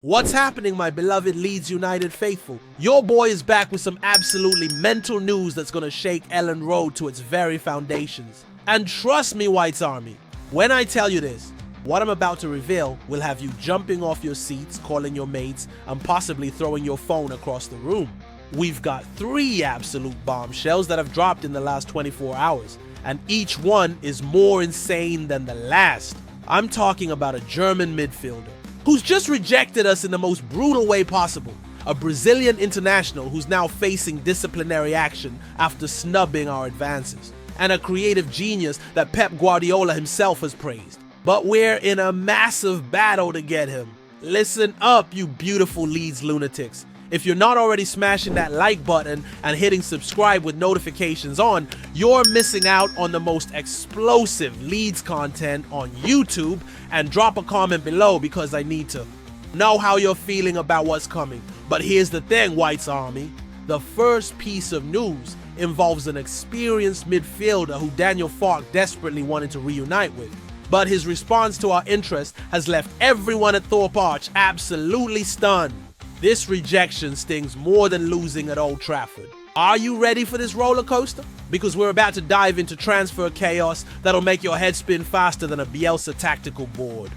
What's happening, my beloved Leeds United faithful? Your boy is back with some absolutely mental news that's gonna shake Elland Road to its very foundations. And trust me, White's Army, when I tell you this, what I'm about to reveal will have you jumping off your seats, calling your mates, and possibly throwing your phone across the room. We've got 3 absolute bombshells that have dropped in the last 24 hours, and each one is more insane than the last. I'm talking about a German midfielder who's just rejected us in the most brutal way possible, a Brazilian international who's now facing disciplinary action after snubbing our advances, and a creative genius that Pep Guardiola himself has praised. But we're in a massive battle to get him. Listen up, you beautiful Leeds lunatics. If you're not already smashing that like button and hitting subscribe with notifications on, you're missing out on the most explosive Leeds content on YouTube, and drop a comment below because I need to know how you're feeling about what's coming. But here's the thing, White's Army. The first piece of news involves an experienced midfielder who Daniel Farke desperately wanted to reunite with. But his response to our interest has left everyone at Thorpe Arch absolutely stunned. This rejection stings more than losing at Old Trafford. Are you ready for this roller coaster? Because we're about to dive into transfer chaos that'll make your head spin faster than a Bielsa tactical board.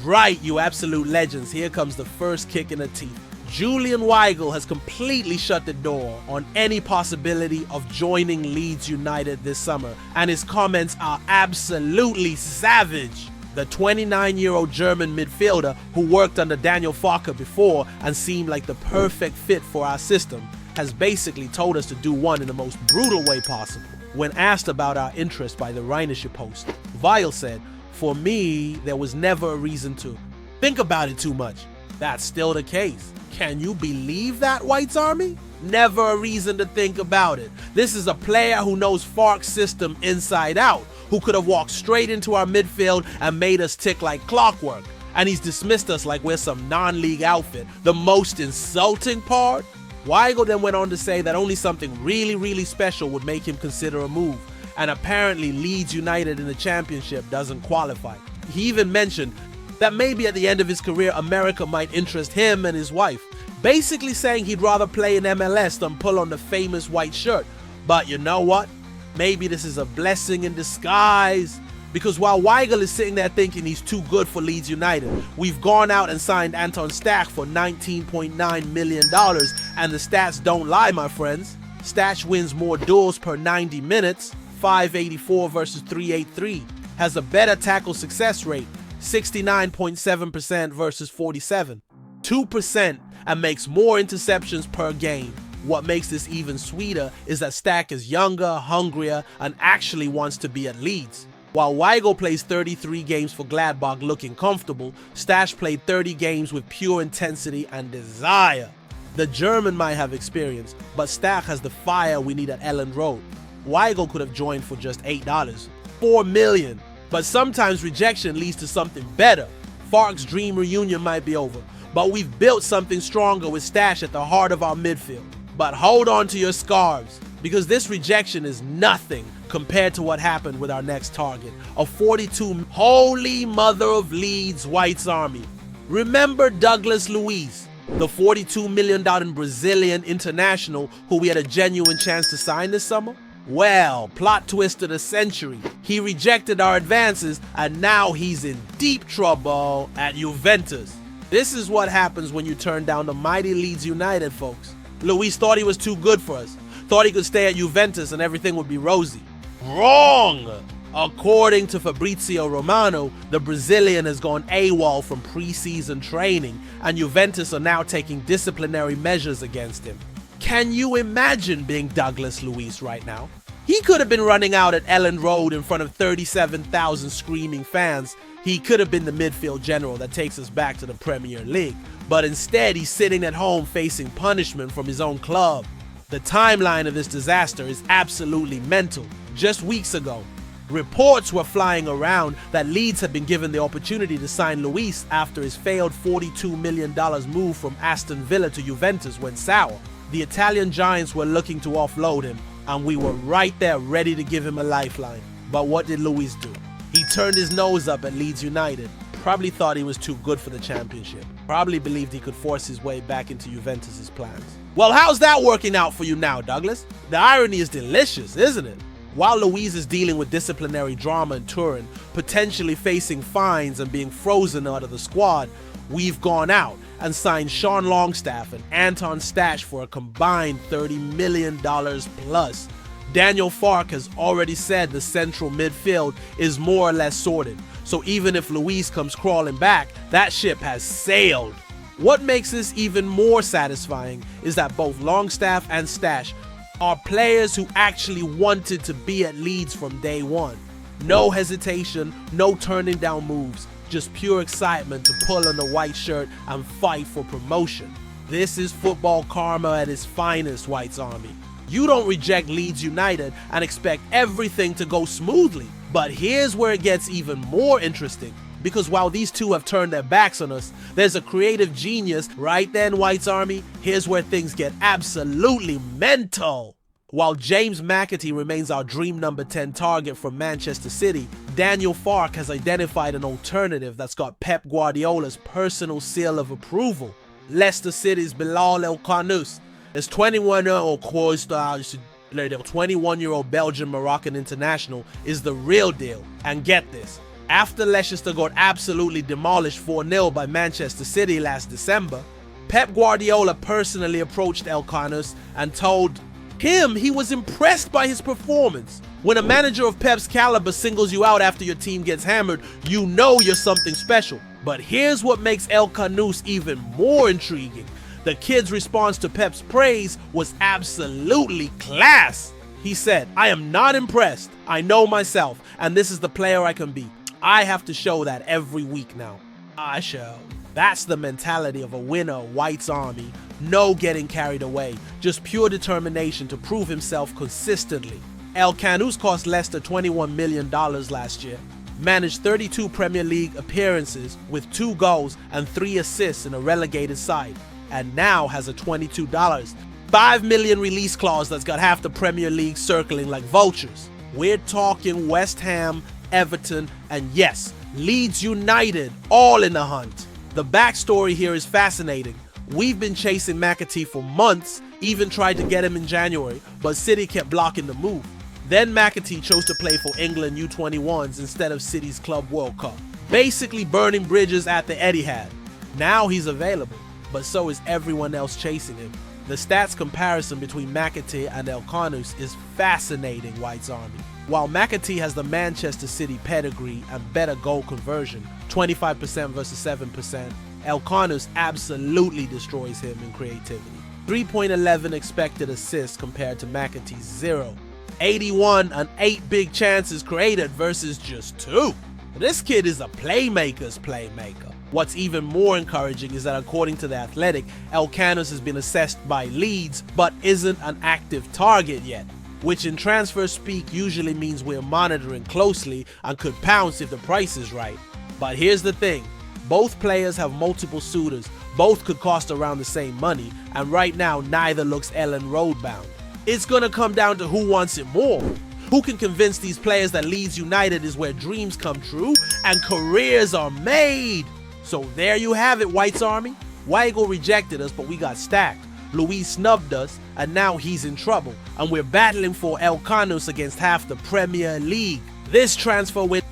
Right, you absolute legends, here comes the first kick in the teeth. Julian Weigl has completely shut the door on any possibility of joining Leeds United this summer, and his comments are absolutely savage. The 29-year-old German midfielder who worked under Daniel Farke before and seemed like the perfect fit for our system has basically told us to do one in the most brutal way possible. When asked about our interest by the Rheinische Post, Weigl said, "For me, there was never a reason to think about it too much." That's still the case. Can you believe that, White's Army? Never a reason to think about it. This is a player who knows Farke's system inside out, who could have walked straight into our midfield and made us tick like clockwork. And he's dismissed us like we're some non-league outfit. The most insulting part? Weigl then went on to say that only something really special would make him consider a move. And apparently Leeds United in the championship doesn't qualify. He even mentioned that maybe at the end of his career, America might interest him and his wife. Basically saying he'd rather play in MLS than pull on the famous white shirt. But you know what? Maybe this is a blessing in disguise. Because while Weigl is sitting there thinking he's too good for Leeds United, we've gone out and signed Anton Stach for $19.9 million. And the stats don't lie, my friends. Stach wins more duels per 90 minutes, 584 versus 383. Has a better tackle success rate, 69.7% versus 47. 2%, and makes more interceptions per game. What makes this even sweeter is that Stach is younger, hungrier, and actually wants to be at Leeds. While Weigl plays 33 games for Gladbach looking comfortable, Stach played 30 games with pure intensity and desire. The German might have experience, but Stach has the fire we need at Elland Road. Weigl could have joined for just $8, $4 million. But sometimes rejection leads to something better. Farke's dream reunion might be over, but we've built something stronger with Stach at the heart of our midfield. But hold on to your scarves, because this rejection is nothing compared to what happened with our next target, a 42 holy mother of Leeds White's Army. Remember Douglas Luiz, the $42 million Brazilian international who we had a genuine chance to sign this summer? Well, plot twist of the century. He rejected our advances and now he's in deep trouble at Juventus. This is what happens when you turn down the mighty Leeds United, folks. Luiz thought he was too good for us, thought he could stay at Juventus and everything would be rosy. Wrong! According to Fabrizio Romano, the Brazilian has gone AWOL from pre-season training and Juventus are now taking disciplinary measures against him. Can you imagine being Douglas Luiz right now? He could have been running out at Elland Road in front of 37,000 screaming fans. He could have been the midfield general that takes us back to the Premier League. But instead, he's sitting at home facing punishment from his own club. The timeline of this disaster is absolutely mental. Just weeks ago, reports were flying around that Leeds had been given the opportunity to sign Luiz after his failed $42 million move from Aston Villa to Juventus went sour. The Italian giants were looking to offload him, and we were right there ready to give him a lifeline. But what did Luiz do? He turned his nose up at Leeds United, probably thought he was too good for the championship, probably believed he could force his way back into Juventus's plans. Well, how's that working out for you now, Douglas? The irony is delicious, isn't it? While Luiz is dealing with disciplinary drama in Turin, potentially facing fines and being frozen out of the squad, we've gone out and signed Sean Longstaff and Anton Stach for a combined $30 million plus. Daniel Farke has already said the central midfield is more or less sorted, so even if Luiz comes crawling back, that ship has sailed. What makes this even more satisfying is that both Longstaff and Stach are players who actually wanted to be at Leeds from day one. No hesitation, no turning down moves, just pure excitement to pull on the white shirt and fight for promotion. This is football karma at its finest, White's Army. You don't reject Leeds United and expect everything to go smoothly. But here's where it gets even more interesting. Because while these two have turned their backs on us, there's a creative genius right then, White's Army. Here's where things get absolutely mental. While James McAtee remains our dream number 10 target from Manchester City, Daniel Farke has identified an alternative that's got Pep Guardiola's personal seal of approval. Leicester City's Bilal El-Khanous. This 21-year-old Belgian-Moroccan international is the real deal. And get this, after Leicester got absolutely demolished 4-0 by Manchester City last December, Pep Guardiola personally approached El-Khanous and told him he was impressed by his performance. When a manager of Pep's caliber singles you out after your team gets hammered, you know you're something special. But here's what makes El-Khanous even more intriguing. The kid's response to Pep's praise was absolutely class. He said, "I am not impressed. I know myself, and this is the player I can be. I have to show that every week now. I shall." That's the mentality of a winner, White's Army. No getting carried away, just pure determination to prove himself consistently. El-Khanous cost Leicester $21 million last year, managed 32 Premier League appearances with 2 goals and 3 assists in a relegated side, and now has a $22.5 million release clause that's got half the Premier League circling like vultures. We're talking West Ham, Everton, and yes, Leeds United, all in the hunt. The backstory here is fascinating. We've been chasing McAtee for months, even tried to get him in January, but City kept blocking the move. Then McAtee chose to play for England U21s instead of City's Club World Cup, basically burning bridges at the Etihad. Now he's available, but so is everyone else chasing him. The stats comparison between McAtee and El-Khanous is fascinating, White's Army. While McAtee has the Manchester City pedigree and better goal conversion, 25% versus 7%, El-Khanous absolutely destroys him in creativity. 3.11 expected assists compared to McAtee's 0. 81 and 8 big chances created versus just 2. This kid is a playmaker's playmaker. What's even more encouraging is that according to The Athletic, El-Khanous has been assessed by Leeds but isn't an active target yet, which in transfer speak usually means we're monitoring closely and could pounce if the price is right. But here's the thing, both players have multiple suitors, both could cost around the same money, and right now neither looks Elland Road bound. It's gonna come down to who wants it more. Who can convince these players that Leeds United is where dreams come true and careers are made? So there you have it, White's Army. Weigl rejected us, but we got stacked. Luiz snubbed us, and now he's in trouble. And we're battling for El-Khanous against half the Premier League. This transfer window